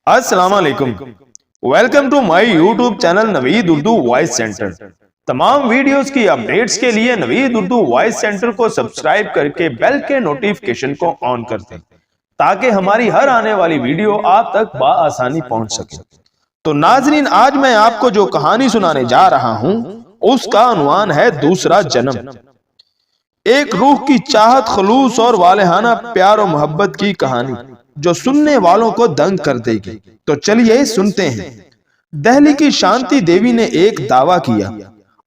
अस्सलाम वालेकुम। Welcome to my YouTube channel Naveed Urdu voice centre. तमाम वीडियोस की अपडेट्स के लिए नवीद उर्दू वॉइस सेंटर को सब्सक्राइब करके बेल के नोटिफिकेशन को ऑन कर दें ताकि हमारी हर आने वाली वीडियो आप तक बआसानी पहुंच सके। तो नाजरीन, आज मैं आपको जो कहानी सुनाने जा रहा हूं उसका उन्वान है दूसरा जन्म। एक रूह की चाहत, खलूस और वालेहाना प्यार और मोहब्बत की कहानी जो सुनने वालों को दंग कर देगी। तो चलिए सुनते हैं। दिल्ली की शांति देवी ने एक दावा किया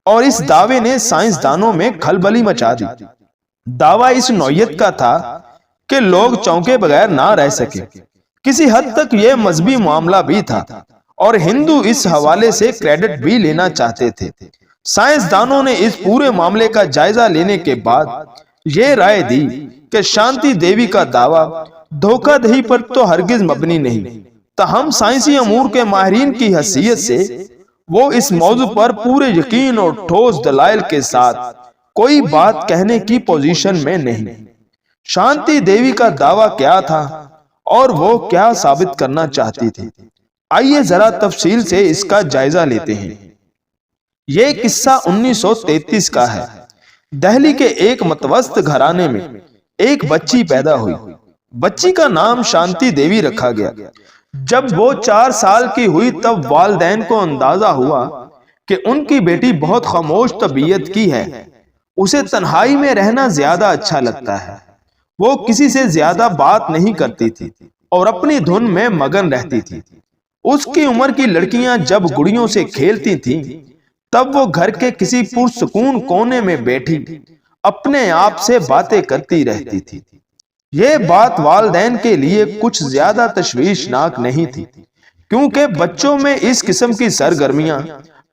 और इस दावे ने साइंसदानों में खलबली मचा दी। दावा इस नौयत का था कि लोग चौंके बगैर ना रह सके। किसी हद तक यह मजहबी मामला भी था और हिंदू इस हवाले से क्रेडिट भी लेना चाहते थे। साइंसदानों ने इस पूरे मामले का जायजा लेने के बाद यह राय दी कि शांति देवी का दावा धोखाधड़ी पर तो हरगिज मबनी नहीं। ताहम साइंसी अमूर के माहिरीन की हैसियत से वो इस मौजू पर पूरे यकीन और ठोस दलाइल के साथ कोई बात कहने की पोजीशन में नहीं। शांति देवी का दावा क्या था और वो क्या साबित करना चाहती थी, आइए जरा तफसील से इसका जायजा लेते हैं। ये किस्सा 1933 का है। दिल्ली के एक मतवस्त घराने में एक बच्ची पैदा हुई। बच्ची का नाम शांति देवी रखा गया। जब वो 4 साल की हुई तब वालिदैन को अंदाजा हुआ कि उनकी बेटी बहुत खामोश तबीयत की है। उसे तन्हाई में रहना ज्यादा अच्छा लगता है। वो किसी से ज्यादा बात नहीं करती थी और अपनी धुन में मगन रहती थी। उसकी उम्र की लड़कियां जब गुड़ियों से खेलती थीं, तब वो घर के किसी पुरसुकून कोने में बैठी अपने आप से बातें करती रहती थी। ये बात वालिदैन के लिए कुछ ज्यादा तशवीशनाक नहीं थी, क्योंकि बच्चों में इस किस्म की सरगर्मियां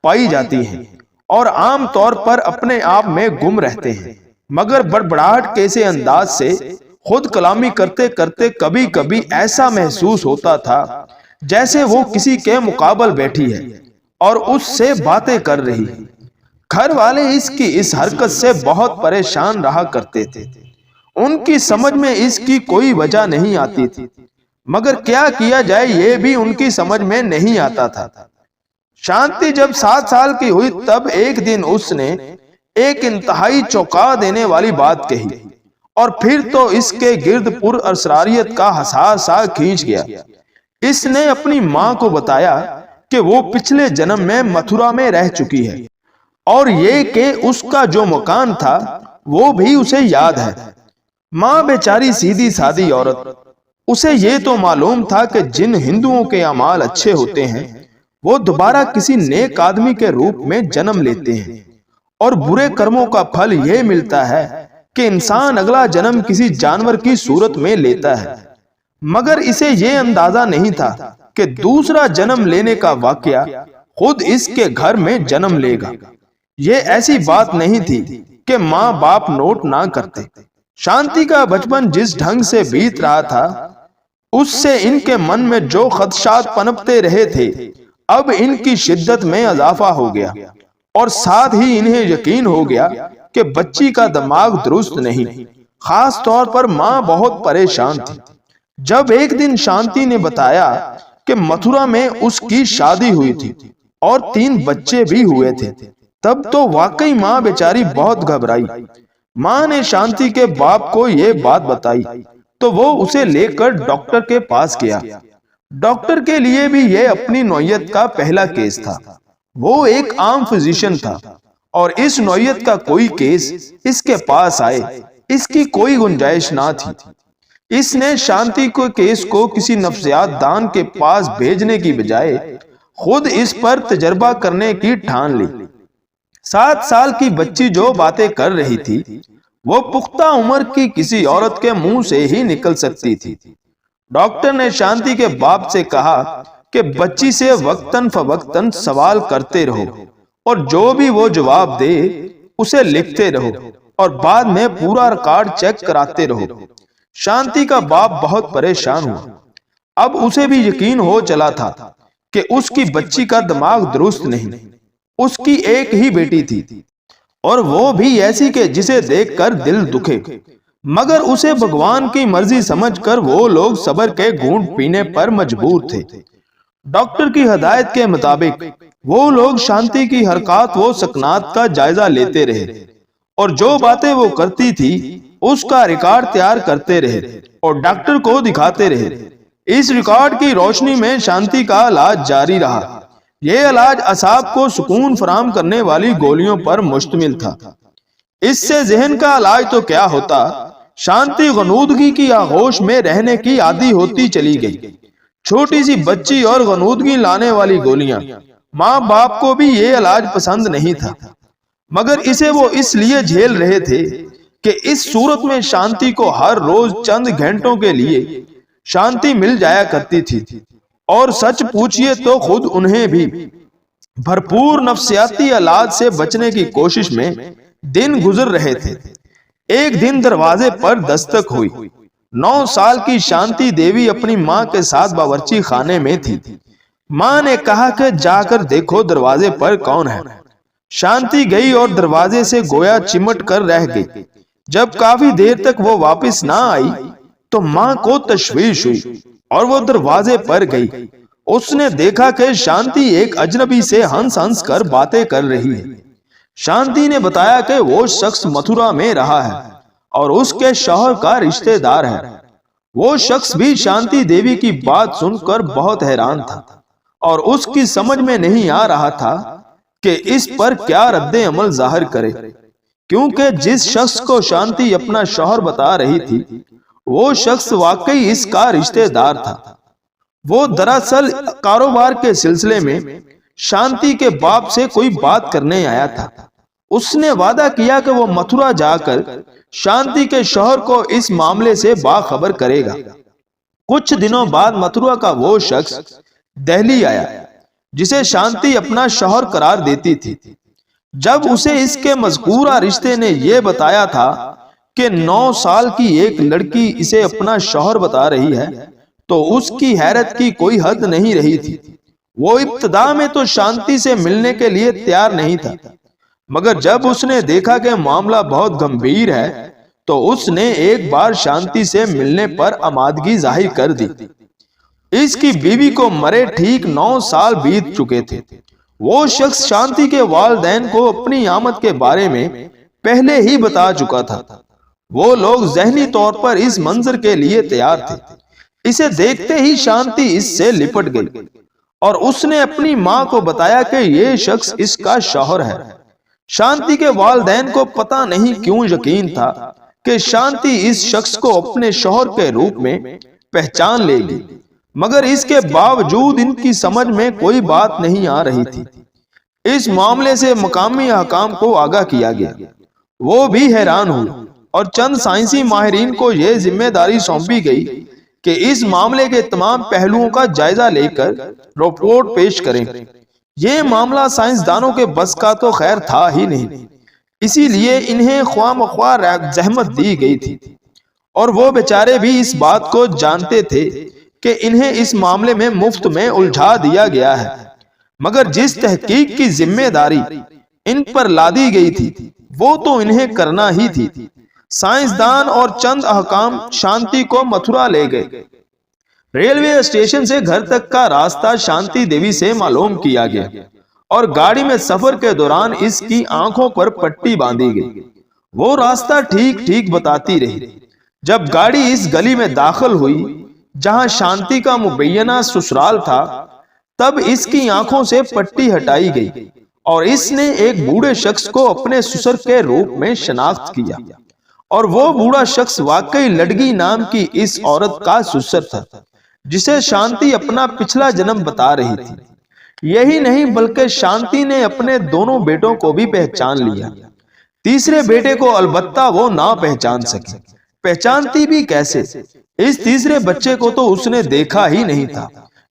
पाई जाती हैं और आम तौर पर अपने आप में गुम रहते हैं। मगर बड़बड़ाहट कैसे अंदाज से खुद कलामी करते करते कभी कभी ऐसा महसूस होता था जैसे वो किसी के मुकाबल बैठी है और उससे बातें कर रही है। घर वाले इसकी इस हरकत से बहुत परेशान रहा करते थे। उनकी समझ में इसकी कोई वजह नहीं आती थी, मगर क्या किया जाए ये भी उनकी समझ में नहीं आता था। शांति जब 7 साल की हुई तब एक दिन उसने एक इंतहाई चौंका देने वाली बात कही और फिर तो इसके गिर्द पुर असरारियत का हसासा खींच गया। इसने अपनी मां को बताया कि वो पिछले जन्म में मथुरा में रह चुकी है और ये कि उसका जो मकान था वो भी उसे याद है। माँ बेचारी सीधी सादी औरत, उसे ये तो मालूम था कि जिन हिंदुओं के अमाल अच्छे होते हैं वो दोबारा किसी नेक आदमी के रूप में जन्म लेते हैं और बुरे कर्मों का फल ये मिलता है कि इंसान अगला जन्म किसी जानवर की सूरत में लेता है। मगर इसे ये अंदाजा नहीं था कि दूसरा जन्म लेने का वाकया खुद इसके घर में जन्म लेगा। ये ऐसी बात नहीं थी कि माँ बाप नोट ना करते। शांति का बचपन जिस ढंग से बीत रहा था उससे इनके मन में जो खदशात पनपते रहे थे, अब इनकी शिद्दत में इजाफा हो गया और साथ ही इन्हें यकीन हो गया कि बच्ची का दिमाग दुरुस्त नहीं। खास तौर पर माँ बहुत परेशान थी। जब एक दिन शांति ने बताया कि मथुरा में उसकी शादी हुई थी और 3 बच्चे भी हुए थे, तब तो वाकई माँ बेचारी बहुत घबराई। माँ ने शांति के बाप को ये बात बताई तो वो उसे लेकर डॉक्टर के पास गया। डॉक्टर के लिए भी ये अपनी नौयत का पहला केस था। वो एक आम फिजिशियन था और इस नौयत का कोई केस इसके पास आए इसकी कोई गुंजाइश ना थी। इसने शांति को केस को किसी नफ्सियात दान के पास भेजने की बजाय खुद इस पर तजर्बा करने की ठान ली। 7 साल की बच्ची जो बातें कर रही थी वो पुख्ता उम्र की किसी औरत के मुंह से ही निकल सकती थी। डॉक्टर ने शांति के बाप से कहा कि बच्ची से वक्तन फवक्तन सवाल करते रहो और जो भी वो जवाब दे उसे लिखते रहो और बाद में पूरा रिकॉर्ड चेक कराते रहो। शांति का बाप बहुत परेशान हुआ। अब उसे भी यकीन हो चला था कि उसकी बच्ची का दिमाग दुरुस्त नहीं। उसकी एक ही बेटी थी और वो भी ऐसी के जिसे देखकर दिल दुखे, मगर उसे भगवान की मर्जी समझकर वो लोग सब्र के घूंट पीने पर मजबूर थे। ڈاکٹر کی ہدایت کے مطابق وہ لوگ شانتی کی حرکات و سکنات کا جائزہ لیتے رہے اور جو باتیں وہ کرتی تھی اس کا ریکارڈ تیار کرتے رہے اور ڈاکٹر کو دکھاتے رہے۔ اس ریکارڈ کی روشنی میں شانتی کا علاج جاری رہا۔ یہ علاج اعصاب کو سکون فراہم کرنے والی گولیوں پر مشتمل تھا۔ اس سے ذہن کا علاج تو کیا ہوتا، شانتی غنودگی کی آغوش میں رہنے کی عادی ہوتی چلی گئی۔ چھوٹی سی بچی اور غنودگی لانے والی گولیاں، ماں باپ کو بھی یہ علاج پسند نہیں تھا، مگر اسے وہ اس لیے جھیل رہے تھے کہ اس صورت میں شانتی کو ہر روز چند گھنٹوں کے لیے شانتی مل جایا کرتی تھی۔ اور سچ پوچھئے تو خود انہیں بھی بھرپور نفسیاتی علاج سے بچنے کی کوشش میں دن گزر رہے تھے۔ ایک دن دروازے پر دستک ہوئی۔ 9 سال کی شانتی دیوی اپنی ماں کے ساتھ باورچی خانے میں تھی۔ ماں نے کہا کہ جا کر دیکھو دروازے پر کون ہے۔ شانتی گئی اور دروازے سے گویا چمٹ کر رہ گئی۔ جب کافی دیر تک وہ واپس نہ آئی تو ماں کو تشویش ہوئی اور وہ دروازے پر گئی۔ اس نے دیکھا کہ شانتی ایک اجنبی سے ہنس ہنس کر باتیں کر رہی ہے۔ شانتی نے بتایا کہ وہ شخص متھرا میں رہا ہے اور اس کے شوہر کا رشتہ دار ہے۔ وہ شخص بھی شانتی دیوی کی بات سن کر بہت حیران تھا اور اس کی سمجھ میں نہیں آ رہا تھا کہ اس پر کیا رد عمل ظاہر کرے، کیونکہ جس شخص کو شانتی اپنا شوہر بتا رہی تھی وہ شخص واقعی اس کا رشتہ دار تھا۔ وہ دراصل کاروبار کے سلسلے میں شانتی کے باپ سے کوئی بات کرنے آیا تھا۔ اس نے وعدہ کیا کہ وہ متھرا جا کر شانتی کے شوہر کو اس معاملے سے باخبر کرے گا۔ کچھ دنوں بعد متھرا کا وہ شخص دہلی آیا جسے شانتی اپنا شوہر قرار دیتی تھی۔ جب اسے اس کے مذکورہ رشتے نے یہ بتایا تھا کہ 9 سال کی ایک لڑکی اسے اپنا شوہر بتا رہی ہے تو اس کی حیرت کی کوئی حد نہیں رہی تھی۔ وہ ابتدا میں تو شانتی سے ملنے کے لیے تیار نہیں تھا، مگر جب اس نے دیکھا کہ معاملہ بہت گمبھیر ہے تو اس نے ایک بار شانتی سے ملنے پر آمادگی ظاہر کر دی۔ اس کی بیوی کو مرے ٹھیک 9 سال بیت چکے تھے۔ وہ شخص شانتی کے والدین کو اپنی آمد کے بارے میں پہلے ہی بتا چکا تھا۔ وہ لوگ ذہنی طور پر اس منظر کے لیے تیار تھے۔ اسے دیکھتے ہی شانتی اس سے لپٹ گئی اور اس نے اپنی ماں کو بتایا کہ یہ شخص اس کا شوہر ہے۔ شانتی کے والدین کو پتہ نہیں کیوں یقین تھا کہ شانتی اس شخص کو اپنے شوہر کے روپ میں پہچان لے گی، مگر اس کے باوجود ان کی سمجھ میں کوئی بات نہیں آ رہی تھی۔ اس معاملے سے مقامی حکام کو آگاہ کیا گیا۔ وہ بھی حیران ہوئے اور چند سائنسی ماہرین کو یہ ذمہ داری سونپی گئی کہ اس معاملے کے تمام پہلوؤں کا جائزہ لے کر رپورٹ پیش کریں۔ یہ معاملہ سائنسدانوں کے بس کا تو خیر تھا ہی نہیں، اسی لیے انہیں خواہ مخواہ زحمت دی گئی تھی اور وہ بیچارے بھی اس بات کو جانتے تھے کہ انہیں اس معاملے میں مفت میں الجھا دیا گیا ہے، مگر جس تحقیق کی ذمہ داری ان پر لادی گئی تھی وہ تو انہیں کرنا ہی تھی۔ سائنسدان اور چند حکام شانتی کو متھرا لے گئے۔ ریلوے اسٹیشن سے گھر تک کا راستہ شانتی دیوی سے معلوم کیا گیا اور گاڑی میں سفر کے دوران اس کی آنکھوں پر پٹی باندھی گئی۔ وہ راستہ ٹھیک ٹھیک بتاتی رہی۔ جب گاڑی اس گلی میں داخل ہوئی جہاں شانتی کا مبینہ سسرال تھا، تب اس کی آنکھوں سے پٹی ہٹائی گئی اور اس نے ایک بوڑھے شخص کو اپنے سسر کے روپ میں شناخت کیا، اور وہ بوڑھا شخص واقعی لڑگی نام کی اس عورت کا سسر تھا جسے شانتی اپنا پچھلا جنم بتا رہی تھی۔ یہی نہیں بلکہ شانتی نے اپنے دونوں بیٹوں کو بھی پہچان لیا۔ تیسرے بیٹے کو البتہ وہ نہ پہچان سکی۔ پہچانتی بھی کیسے؟ اس تیسرے بچے کو تو اس نے دیکھا ہی نہیں تھا،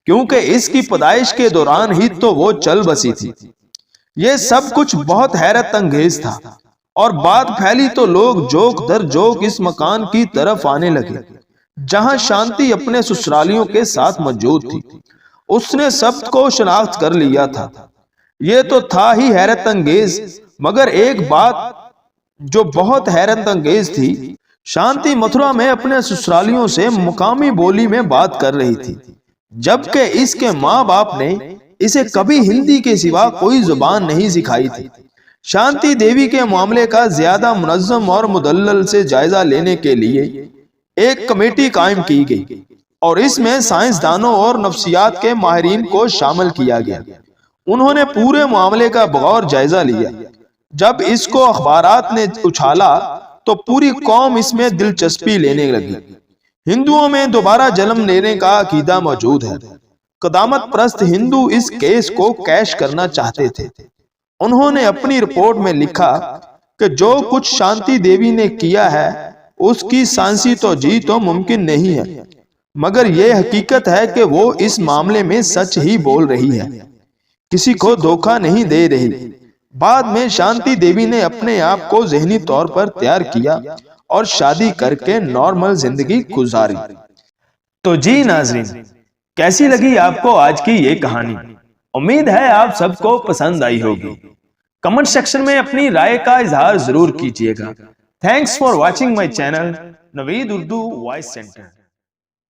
کیونکہ اس کی پیدائش کے دوران ہی تو وہ چل بسی تھی۔ یہ سب کچھ بہت حیرت انگیز تھا اور بات پھیلی تو لوگ جوک در جوک اس مکان کی طرف آنے لگے جہاں شانتی اپنے سسرالیوں کے ساتھ موجود تھی۔ اس نے سب کو شناخت کر لیا تھا۔ یہ تو تھا ہی حیرت انگیز، مگر ایک بات جو بہت حیرت انگیز تھی، شانتی متھرا میں اپنے سسرالیوں سے مقامی بولی میں بات کر رہی تھی۔ जबकि इसके माँ बाप ने इसे कभी हिंदी के सिवा कोई जुबान नहीं सिखाई थी। शांति देवी के मामले का ज्यादा मुनज़्ज़म और मुदल्लल से जायजा लेने के लिए एक कमेटी कायम की गई और इसमें साइंसदानों और नफ्सियात के माहिरीन को शामिल किया गया। उन्होंने पूरे मामले का बगौर जायजा लिया। जब इसको अखबारात ने उछाला तो पूरी कौम इसमें दिलचस्पी लेने लगी। हिंदुओं में दोबारा जन्म लेने का अकीदा मौजूद है। कदामत परस्त हिंदू इस केस को कैश करना चाहते थे। उन्होंने अपनी रिपोर्ट में लिखा कि जो कुछ शांति देवी ने किया है उसकी साइंसी तौजीह तो मुमकिन नहीं है, मगर यह हकीकत है कि वो इस मामले में सच ही बोल रही है, किसी को धोखा नहीं दे रही। बाद में शांति देवी ने अपने आप को ज़हनी तौर पर तैयार किया और शादी करके नॉर्मल जिंदगी गुजारी। तो जी नाज़रीन, कैसी लगी आपको आज की ये कहानी? उम्मीद है आप सबको पसंद आई होगी। कमेंट सेक्शन में अपनी राय का इजहार जरूर कीजिएगा। Thanks for watching my channel Naveed Urdu voice centre.